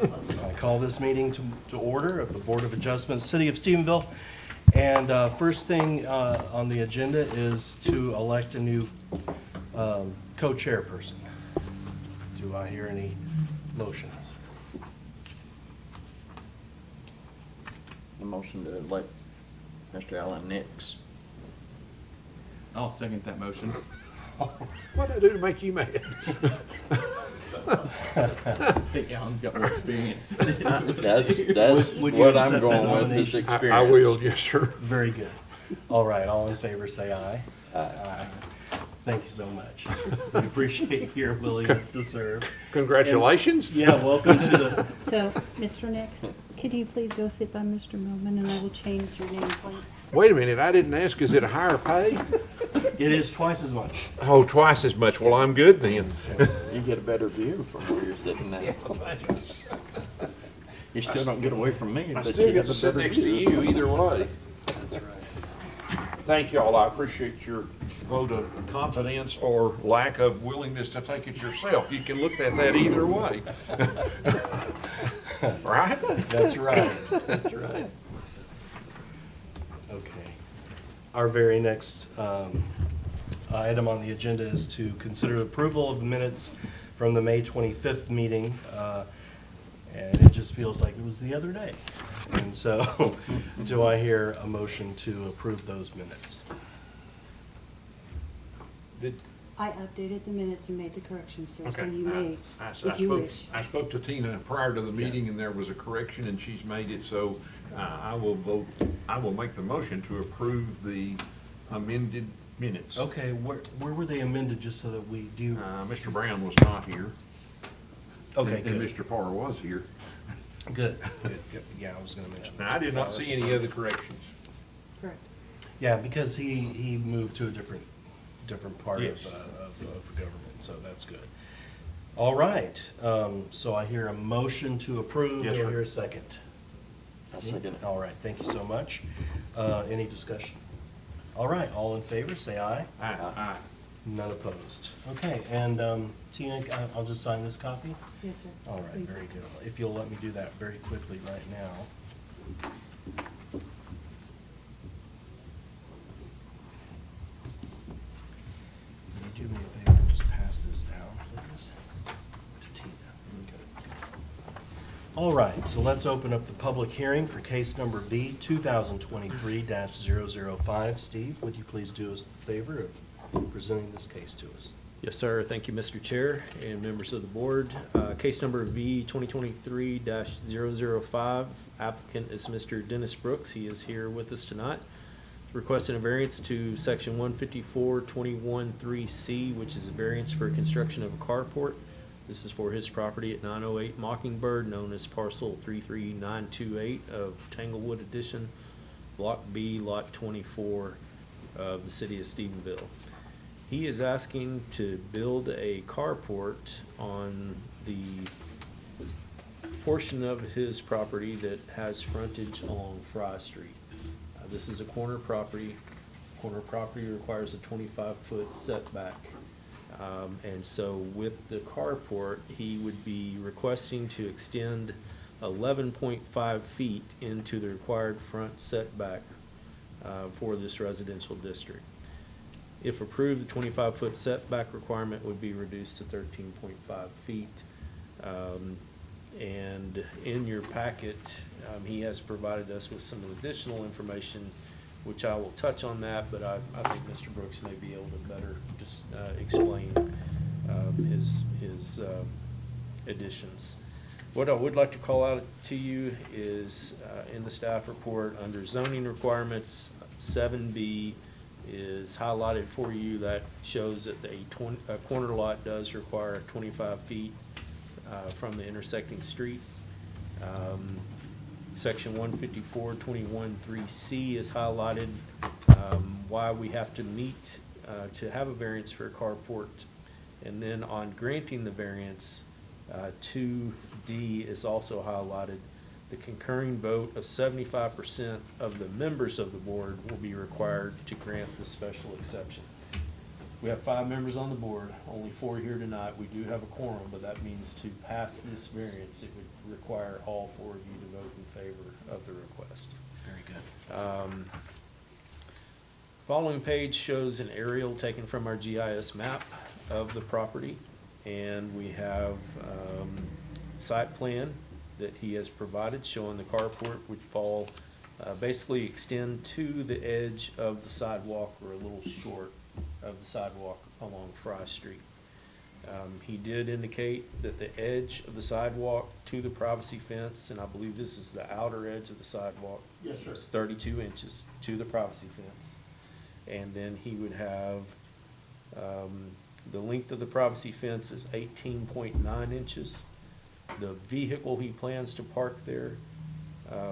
I call this meeting to order of the Board of Adjustment, City of Stephenville. And first thing on the agenda is to elect a new co-chairperson. Do I hear any motions? A motion to elect Mr. Alan Nix. I'll second that motion. What'd I do to make you mad? I think Alan's got more experience. That's Would you what accept I'm that going with, this nomination? experience. I will, yes, sir. Very good. All right, all in favor, say aye. Aye. Thank you so much. We appreciate your willingness to serve. Congratulations. Yeah, welcome to the, So, Mr. Nix, could you please go sit by Mr. Moman and I will change your name, please? Wait a minute, I didn't ask, is it a higher pay? it is twice as much. Oh, twice as much. Well, I'm good then. You get a better view from where you're sitting now. You still don't get away from me, I but still you get got to a sit better next to view. you either way. That's right. Thank y'all. I appreciate your vote of confidence or lack of willingness to take it yourself. You can look at that either way. Right? That's right. That's right. Okay. Our very next item on the agenda is to consider approval of the minutes from the May 25th meeting. And it just feels like it was the other day. And so, do I hear a motion to approve those minutes? I updated the minutes and made the corrections, sir, so Okay. you may, I if you wish. I spoke to Tina prior to the meeting, and there was a correction, and she's made it, so I will make the motion to approve the amended minutes. Okay, where were they amended, just so that we do? Mr. Brown was not here. Okay, And good. Mr. Parr was here. Good. Yeah, I was gonna mention that. Now, I did not see any other corrections. Correct. Yeah, because he moved to a different part of Yes. government, so that's good. All right, so I hear a motion to approve. Yes, Do I sir. hear a second? I second it. All right, thank you so much. Any discussion? All right, all in favor, say aye. Aye. None opposed. Okay, and Tina, I'll just sign this copy? Yes, sir. All right, Please. very good. If you'll let me do that very quickly right now. Will you do me a favor and just pass this down, please, to Tina? All right, so let's open up the public hearing for case number B, 2023-005. Steve, would you please do us the favor of presenting this case to us? Yes, sir. Thank you, Mr. Chair and members of the board. Case number V 2023-005. Applicant is Mr. Dennis Brooks. He is here with us tonight. Requesting a variance to section 154-21-3C, which is a variance for construction of a carport. This is for his property at 908 Mockingbird, known as parcel 33928 of Tanglewood Edition, Block B, Lot 24 of the city of Stephenville. He is asking to build a carport on the portion of his property that has frontage on Fry Street. This is a corner property. Corner property requires a 25-foot setback. And so with the carport, he would be requesting to extend 11.5 feet into the required front setback for this residential district. If approved, the 25-foot setback requirement would be reduced to 13.5 feet. And in your packet, he has provided us with some additional information, which I will touch on that, but I think Mr. Brooks may be able to better just explain his additions. What I would like to call out to you is in the staff report, under zoning requirements, 7B is highlighted for you. That shows that a corner lot does require 25 feet from the intersecting street. Section 154-21-3C is highlighted, why we have to meet to have a variance for a carport. And then on granting the variance, 2D is also highlighted. The concurring vote of 75% of the members of the board will be required to grant the special exception. We have 5 members on the board, only 4 here tonight. We do have a quorum, but that means to pass this variance, it would require all 4 of you to vote in favor of the request. Very good. Following page shows an aerial taken from our GIS map of the property, and we have site plan that he has provided showing the carport would fall, basically extend to the edge of the sidewalk or a little short of the sidewalk along Fry Street. He did indicate that the edge of the sidewalk to the privacy fence, and I believe this is the outer edge of the sidewalk. Yes, sir. Is 32 inches to the privacy fence. And then he would have, the length of the privacy fence is 18.9 inches. The vehicle he plans to park there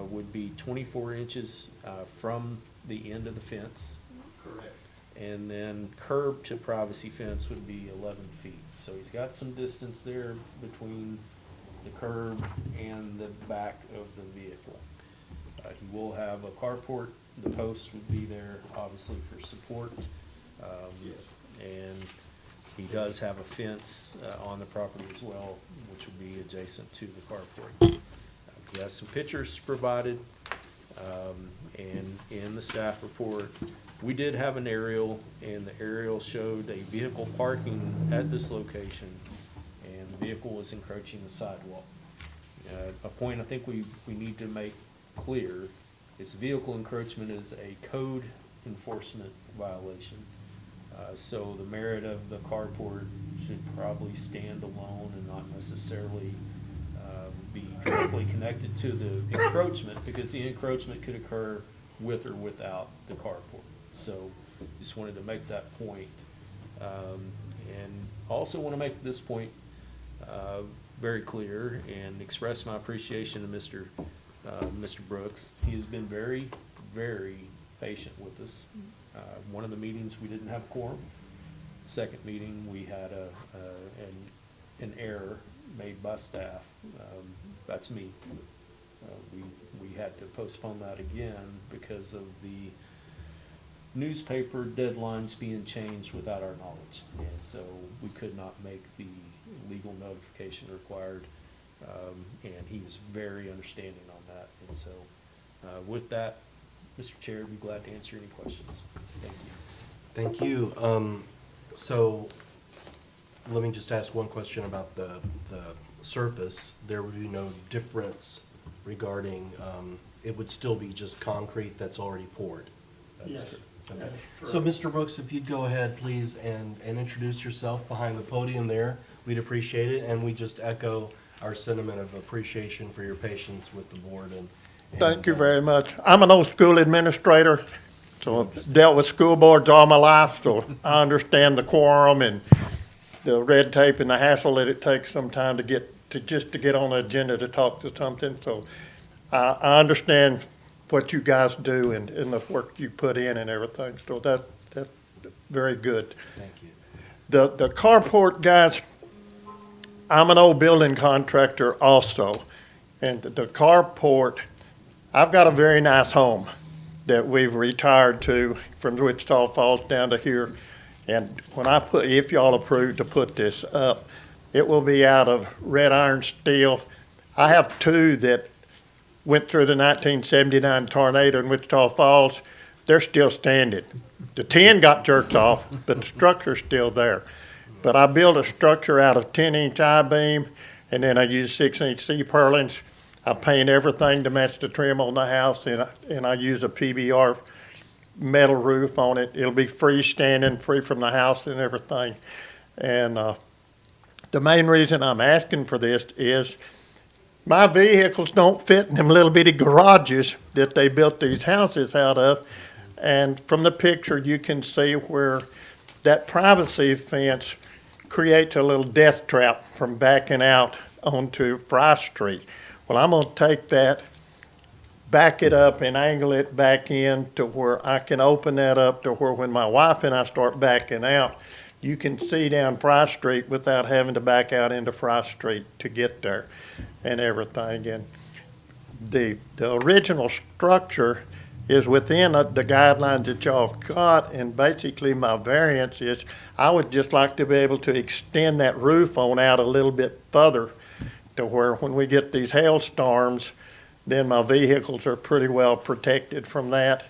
would be 24 inches from the end of the fence. Correct. And then curb to privacy fence would be 11 feet. So he's got some distance there between the curb and the back of the vehicle. He will have a carport. The post would be there, obviously, for support. Yes. And he does have a fence on the property as well, which would be adjacent to the carport. He has some pictures provided, and in the staff report, we did have an aerial, and the aerial showed a vehicle parking at this location, and the vehicle was encroaching the sidewalk. A point I think we need to make clear is vehicle encroachment is a code enforcement violation. So the merit of the carport should probably stand alone and not necessarily be directly connected to the encroachment, because the encroachment could occur with or without the carport. So just wanted to make that point. And also want to make this point very clear and express my appreciation to Mr. Brooks. He has been very, very patient with us. One of the meetings, we didn't have a quorum. Second meeting, we had an error made by staff. That's me. We had to postpone that again because of the newspaper deadlines being changed without our knowledge. And so we could not make the legal notification required. And he was very understanding on that. And so with that, Mr. Chair, I'd be glad to answer any questions. Thank you. Thank you. So let me just ask one question about the surface. There would be no difference regarding, it would still be just concrete that's already poured? That is Yes, correct. that Okay. is So, correct. Mr. Brooks, if you'd go ahead, please, and introduce yourself behind the podium there, we'd appreciate it, and we just echo our sentiment of appreciation for your patience with the board and. Thank you very much. I'm an old school administrator, so I've dealt with school boards all my life, so I understand the quorum and the red tape and the hassle that it takes sometime to get on the agenda to talk to something. So I understand what you guys do and the work you put in and everything. So that's very good. Thank you. The carport, guys, I'm an old building contractor also, and the carport, I've got a very nice home that we've retired to from Wichita Falls down to here. And when if y'all approve to put this up, it will be out of red iron steel. I have 2 that went through the 1979 tornado in Wichita Falls. They're still standing. The tin got jerked off, but the structure's still there. But I built a structure out of 10-inch I-beam, and then I use 6-inch C-purlins. I paint everything to match the trim on the house, and I use a PBR metal roof on it. It'll be freestanding, free from the house and everything. And the main reason I'm asking for this is my vehicles don't fit in them little bitty garages that they built these houses out of. And from the picture, you can see where that privacy fence creates a little death trap from backing out onto Fry Street. Well, I'm gonna take that, back it up and angle it back in to where I can open that up to where when my wife and I start backing out, you can see down Fry Street without having to back out into Fry Street to get there and everything. And the original structure is within the guidelines that y'all have got, and basically my variance is, I would just like to be able to extend that roof on out a little bit further to where when we get these hailstorms, then my vehicles are pretty well protected from that.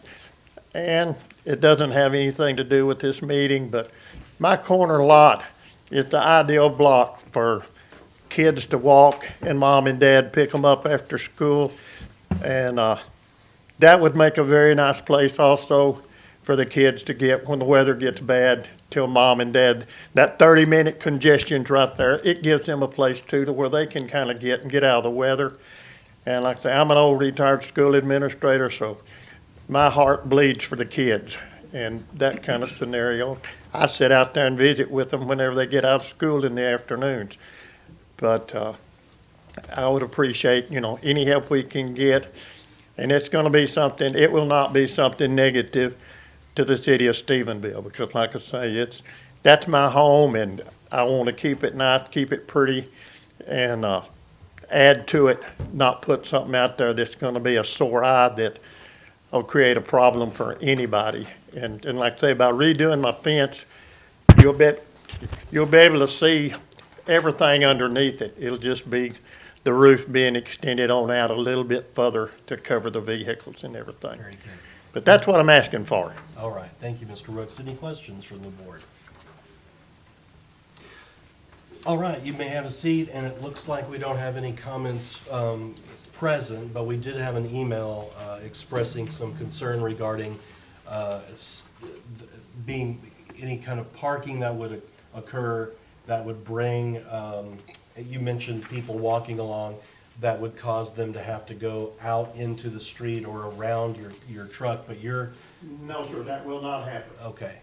And it doesn't have anything to do with this meeting, but my corner lot is the ideal block for kids to walk and mom and dad pick them up after school. And that would make a very nice place also for the kids to get when the weather gets bad, till mom and dad, that 30-minute congestion's right there. It gives them a place too to where they can kind of get out of the weather. And like I say, I'm an old retired school administrator, so my heart bleeds for the kids and that kind of scenario. I sit out there and visit with them whenever they get out of school in the afternoons. But I would appreciate, any help we can get. And it's going to be something, it will not be something negative to the city of Stephenville, because like I say, that's my home, and I want to keep it nice, keep it pretty, and add to it, not put something out there that's going to be a sore eye that will create a problem for anybody. And like I say, by redoing my fence, you'll be able to see everything underneath it. It'll just be the roof being extended on out a little bit further to cover the vehicles and everything. Very good. But that's what I'm asking for. All right, thank you, Mr. Rooks. Any questions from the board? All right, you may have a seat, and it looks like we don't have any comments present, but we did have an email expressing some concern regarding being any kind of parking that would occur that would bring, you mentioned people walking along, that would cause them to have to go out into the street or around your truck, but you're, No, sir, that will not happen. okay.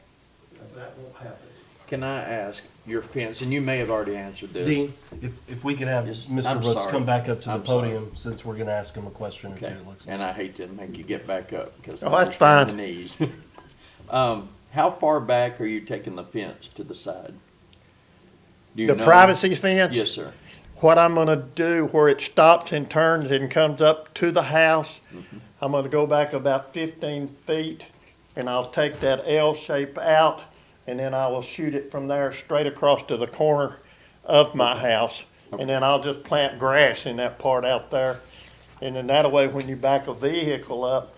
That won't happen. Can I ask your fence, and you may have already answered this. Dean, if we could have Yes, Mr. I'm Brooks sorry. come back up to the I'm sorry. podium, since we're gonna ask him a question or two, Okay, it looks like. and I hate to make you get back up, because. Oh, that's fine. The knees. How far back are you taking the fence to the side? Do you The know? privacy fence? Yes, sir. What I'm gonna do where it stops and turns and comes up to the house, I'm gonna go back about 15 feet, and I'll take that L shape out, and then I will shoot it from there straight across to the corner of my house. And then I'll just plant grass in that part out there. And then that way, when you back a vehicle up,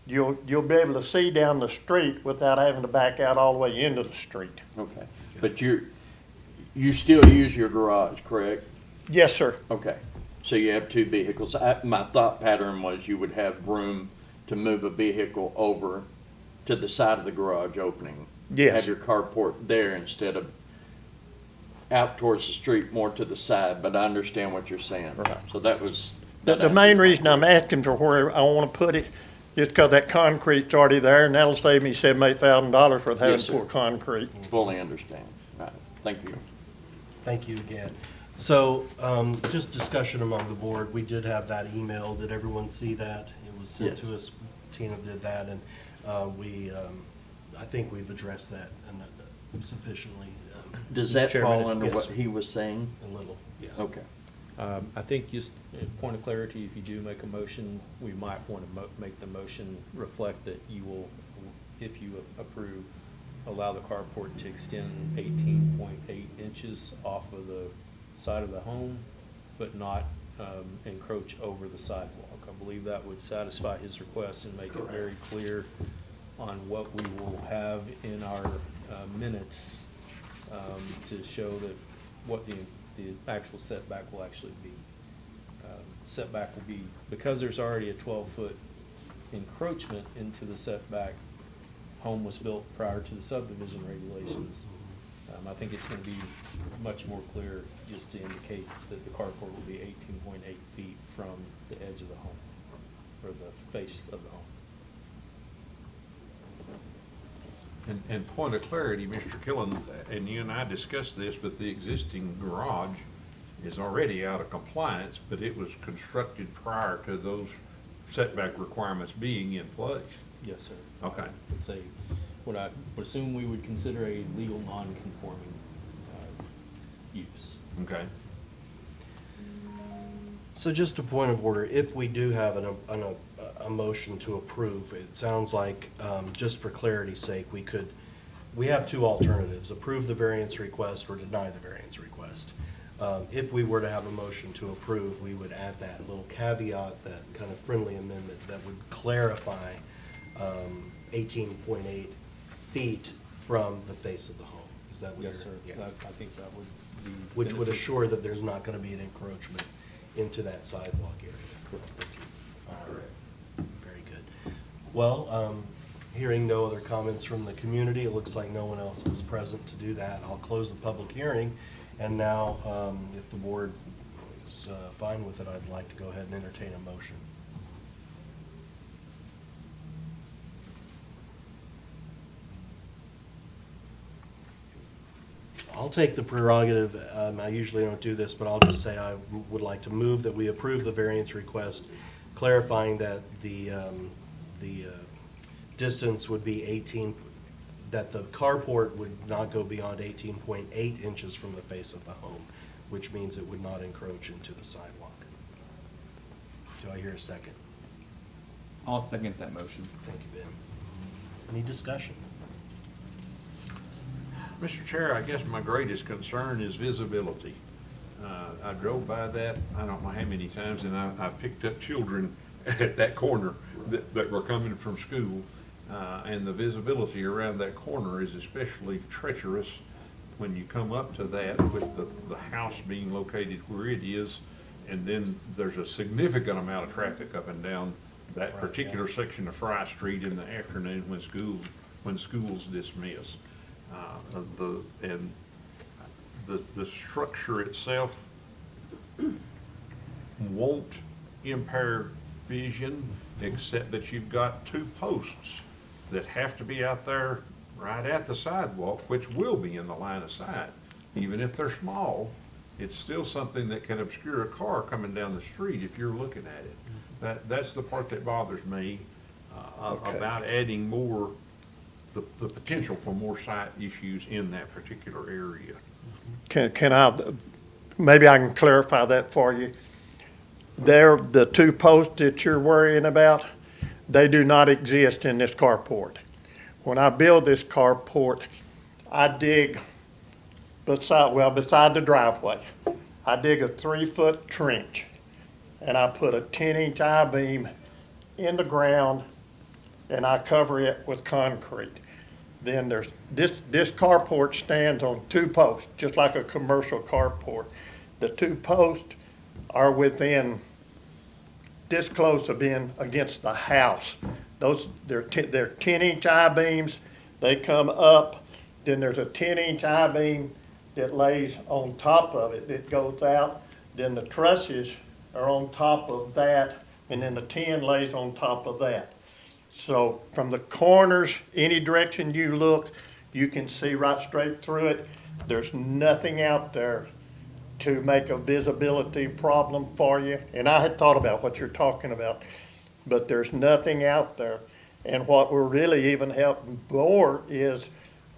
you'll be able to see down the street without having to back out all the way into the street. Okay, but you still use your garage, correct? Yes, sir. Okay, so you have two vehicles. My thought pattern was you would have room to move a vehicle over to the side of the garage opening. Yes. Have your carport there instead of out towards the street, more to the side, but I understand what you're saying. Right. So that was. The main reason I'm asking for where I want to put it is because that concrete's already there, and that'll save me $7,000-8,000 for having Yes, to sir. pour concrete. Fully understand. Right, thank you. Thank you again. So, just discussion among the board, we did have that email, did everyone see that? It was sent Yes. to us, Tina did that, and I think we've addressed that sufficiently, Does Mr. that Chairman, fall under yes, what sir. he was saying? a little, yes. Okay. I think just a point of clarity, if you do make a motion, we might want to make the motion reflect that you will, if you approve, allow the carport to extend 18.8 inches off of the side of the home, but not encroach over the sidewalk. I believe that would satisfy his request and make it very clear on what we will have in our minutes to show that what the actual setback will actually be. Setback will be, because there's already a 12-foot encroachment into the setback, home was built prior to the subdivision regulations. I think it's gonna be much more clear just to indicate that the carport will be 18.8 feet from the edge of the home, or the face of the home. And point of clarity, Mr. Killen, and you and I discussed this, but the existing garage is already out of compliance, but it was constructed prior to those setback requirements being in place. Yes, sir. Okay. It's what I would assume we would consider a legal non-conforming use. Okay. So just a point of order, if we do have a motion to approve. It sounds like, just for clarity's sake, we have two alternatives: approve the variance request or deny the variance request. If we were to have a motion to approve, we would add that little caveat, that kind of friendly amendment that would clarify 18.8 feet from the face of the home. Is that what you're? Yes, sir. Yeah. I think that would be. Which would beneficial. assure that there's not gonna be an encroachment into that sidewalk area. All right. Very good. Well, hearing no other comments from the community, it looks like no one else is present to do that. I'll close the public hearing. And now, if the board is fine with it, I'd like to go ahead and entertain a motion. I'll take the prerogative. I usually don't do this, but I'll just say I would like to move that we approve the variance request, clarifying that the distance would be 18, that the carport would not go beyond 18.8 inches from the face of the home, which means it would not encroach into the sidewalk. Do I hear a second? I'll second that motion. Thank you, Ben. Any discussion? Mr. Chair, I guess my greatest concern is visibility. I drove by that, I don't know how many times, and I picked up children at that corner that were coming from school. And the visibility around that corner is especially treacherous when you come up to that with the house being located where it is. And then there's a significant amount of traffic up and down that Right, particular section of Fry Street in the afternoon when schools dismiss. The structure itself won't impair vision, except that you've got two posts that have to be out there right at the sidewalk, which will be in the line of sight. Even if they're small, it's still something that can obscure a car coming down the street if you're looking at it. That's the part that bothers me Okay. about adding more, the potential for more sight issues in that particular area. Can I, maybe I can clarify that for you. The two posts that you're worrying about, they do not exist in this carport. When I build this carport, I dig beside the driveway, I dig a 3-foot trench, and I put a 10-inch I-beam in the ground, and I cover it with concrete. Then there's, this carport stands on two posts, just like a commercial carport. The two posts are within, this close to being against the house. They're 10-inch I-beams, they come up, then there's a 10-inch I-beam that lays on top of it, that goes out, then the trusses are on top of that, and then the 10 lays on top of that. So from the corners, any direction you look, you can see right straight through it. There's nothing out there to make a visibility problem for you. And I had thought about what you're talking about, but there's nothing out there. And what will really even help more is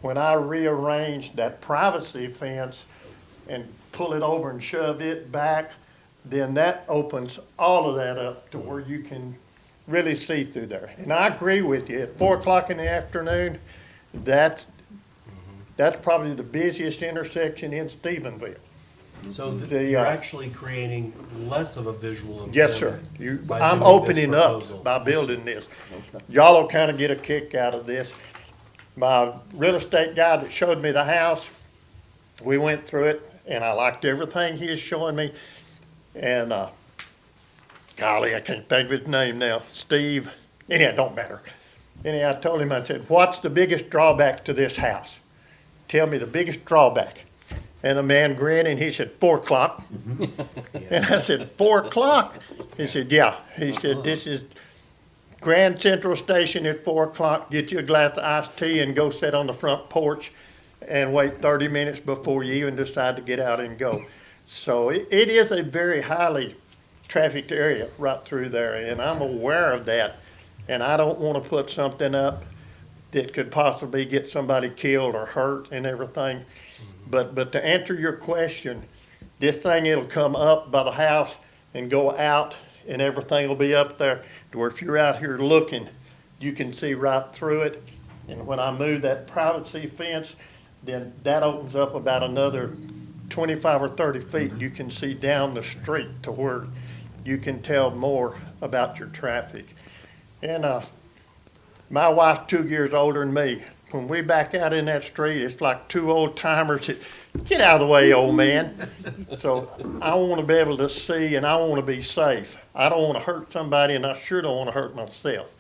when I rearrange that privacy fence and pull it over and shove it back, then that opens all of that up to where you can really see through there. And I agree with you, at 4 o'clock in the afternoon, that's probably the busiest intersection in Stephenville. So The, you're actually creating less of a visual Yes, sir. impediment by I'm doing this opening up proposal. by building this. Y'all will kind of get a kick out of this. My real estate guy that showed me the house, we went through it, and I liked everything he was showing me. And, golly, I can't think of his name now, Steve, anyhow, it don't matter. Anyhow, I told him, I said, what's the biggest drawback to this house? Tell me the biggest drawback. And the man grinned and he said, 4 o'clock. And I said, 4 o'clock? He said, yeah. He said, this is Grand Central Station at 4 o'clock. Get you a glass of iced tea and go sit on the front porch and wait 30 minutes before you even decide to get out and go. So it is a very highly trafficked area right through there, and I'm aware of that. And I don't want to put something up that could possibly get somebody killed or hurt and everything. But to answer your question, this thing, it'll come up by the house and go out and everything will be up there, to where if you're out here looking, you can see right through it. And when I move that privacy fence, then that opens up about another 25 or 30 feet. You can see down the street to where you can tell more about your traffic. And my wife's 2 years older than me. When we back out in that street, it's like two old timers that, get out of the way, old man. So I want to be able to see, and I want to be safe. I don't want to hurt somebody, and I sure don't want to hurt myself.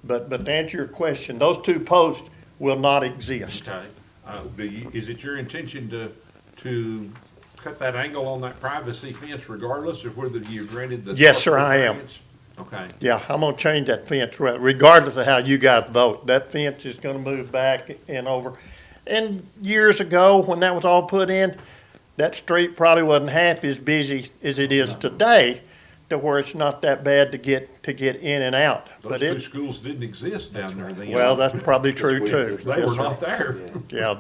But to answer your question, those two posts will not exist. Okay. Is it your intention to cut that angle on that privacy fence regardless of whether you granted the? Yes, sir, I am. variance? Okay. Yeah, I'm gonna change that fence regardless of how you guys vote. That fence is gonna move back and over. And years ago, when that was all put in, that street probably wasn't half as busy as it is today, to where it's not that bad to get in and out. Those But two schools didn't exist down there then. well, that's probably true too. They were not there. Yeah,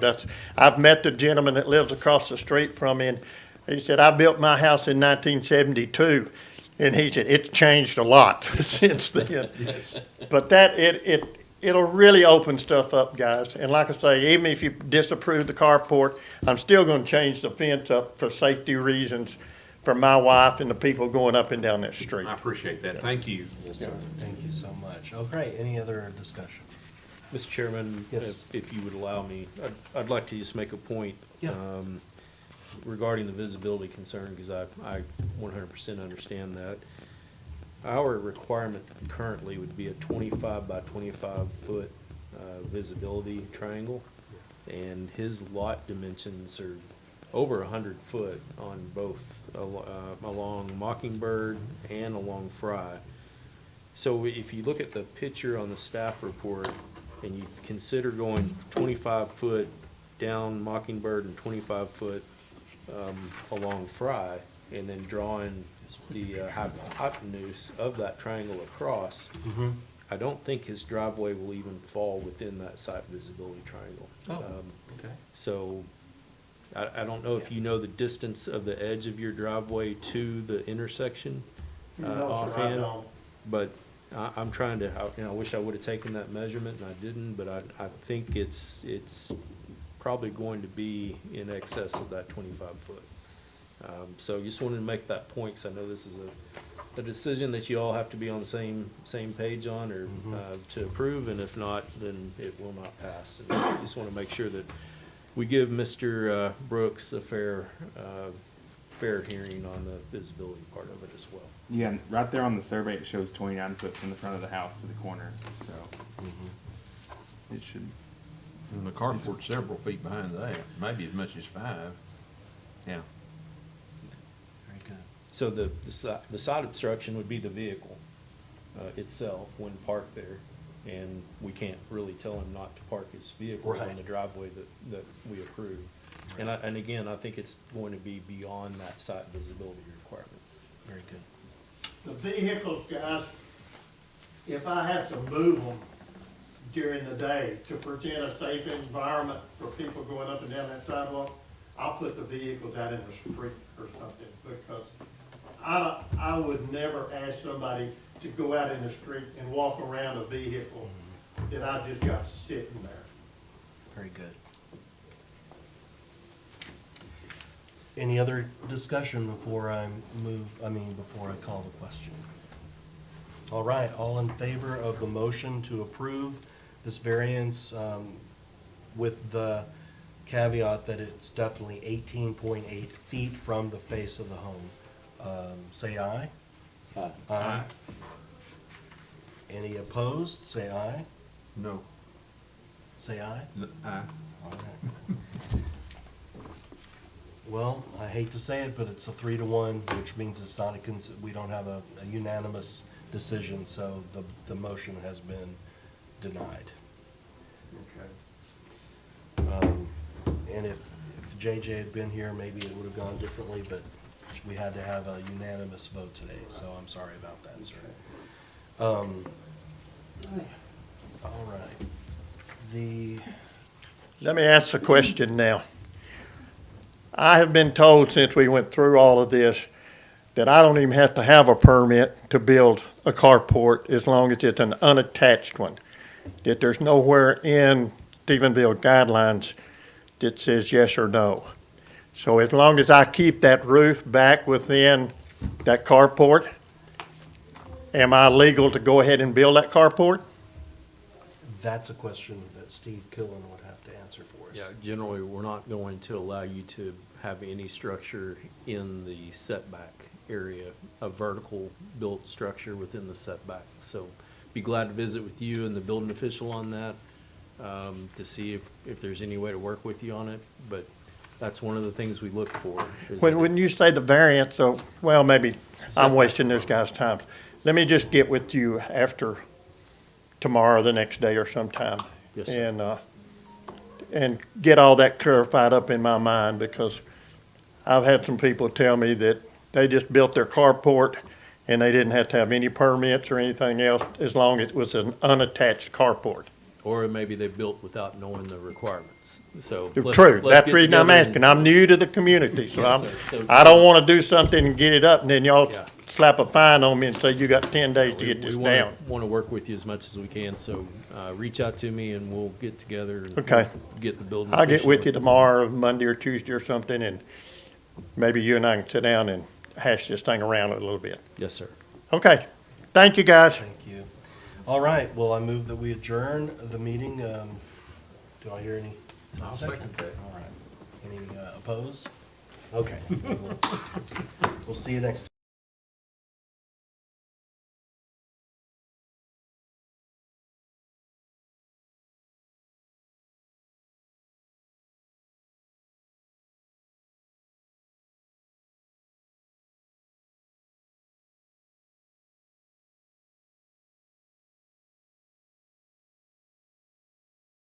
I've met the gentleman that lives across the street from me, and he said, I built my house in 1972. And he said, it's changed a lot since then. But it'll really open stuff up, guys. And like I say, even if you disapprove the carport, I'm still gonna change the fence up for safety reasons for my wife and the people going up and down that street. I appreciate that. Thank you. Yes, sir. Thank you so much. Okay, any other discussion? Mr. Chairman, Yes. if you would allow me, I'd like to just make a point. Yeah. Regarding the visibility concern, because I 100% understand that. Our requirement currently would be a 25 by 25 foot visibility triangle. And his lot dimensions are over 100 foot on both along Mockingbird and along Fry. So if you look at the picture on the staff report and you consider going 25 foot down Mockingbird and 25 foot along Fry, and then drawing the hypotenuse of that triangle across, I don't think his driveway will even fall within that site visibility triangle. Okay. So I don't know if you know the distance of the edge of your driveway to the intersection offhand. But I'm trying to, I wish I would have taken that measurement and I didn't, but I think it's probably going to be in excess of that 25 foot. So just wanted to make that point, because I know this is a decision that you all have to be on the same page on, or to approve, and if not, then it will not pass. And I just want to make sure that we give Mr. Brooks a fair hearing on the visibility part of it as well. Yeah, and right there on the survey, it shows 29 foot from the front of the house to the corner, so it should. And the carport's several feet behind that, maybe as much as 5. Yeah. Very good. So the side obstruction would be the vehicle itself when parked there, and we can't really tell him not to park his vehicle on Right. the driveway that we approve. And again, I think it's going to be beyond that site visibility requirement. Very good. The vehicles, guys, if I have to move them during the day to present a safe environment for people going up and down that sidewalk, I'll put the vehicles out in the street or something, because I would never ask somebody to go out in the street and walk around a vehicle that I just got sitting there. Very good. Any other discussion before I call the question? All right, all in favor of the motion to approve this variance, with the caveat that it's definitely 18.8 feet from the face of the home, say aye. Aye. Aye. Any opposed, say aye. No. Say aye. Aye. All right. Well, I hate to say it, but it's a 3-1, which means it's not we don't have a unanimous decision, so the motion has been denied. Okay. And if JJ had been here, maybe it would have gone differently, but we had to have a unanimous vote today, so I'm sorry about that, sir. All right. Let me ask a question now. I have been told since we went through all of this that I don't even have to have a permit to build a carport as long as it's an unattached one. That there's nowhere in Stephenville guidelines that says yes or no. So as long as I keep that roof back within that carport, am I legal to go ahead and build that carport? That's a question that Steve Killen would have to answer for us. Yeah, generally, we're not going to allow you to have any structure in the setback area, a vertical built structure within the setback. So be glad to visit with you and the building official on that, to see if there's any way to work with you on it. But that's one of the things we look for. is that When you say the variance, so, well, maybe I'm wasting this guy's time. Let me just get with you after tomorrow, the next day or sometime. Yes, sir. And get all that clarified up in my mind, because I've had some people tell me that they just built their carport and they didn't have to have any permits or anything else as long as it was an unattached carport. Or maybe they built without knowing the requirements. So let's True, get that's the reason I'm together and- asking. I'm new to the community, so Yes, I'm, sir. So- I don't wanna do something and get it up and then y'all Yeah. slap a fine on me and say you got 10 days to get We this wanna- down. wanna work with you as much as we can, so, reach out to me and we'll get together and Okay. get the building. I'll get official. with you tomorrow, Monday or Tuesday or something, and maybe you and I can sit down and hash this thing around a little bit. Yes, sir. Okay, thank you, guys. Thank you. All right, well, I move that we adjourn the meeting. Do I hear any? I'll second that. All right. Any opposed? Okay. We'll see you next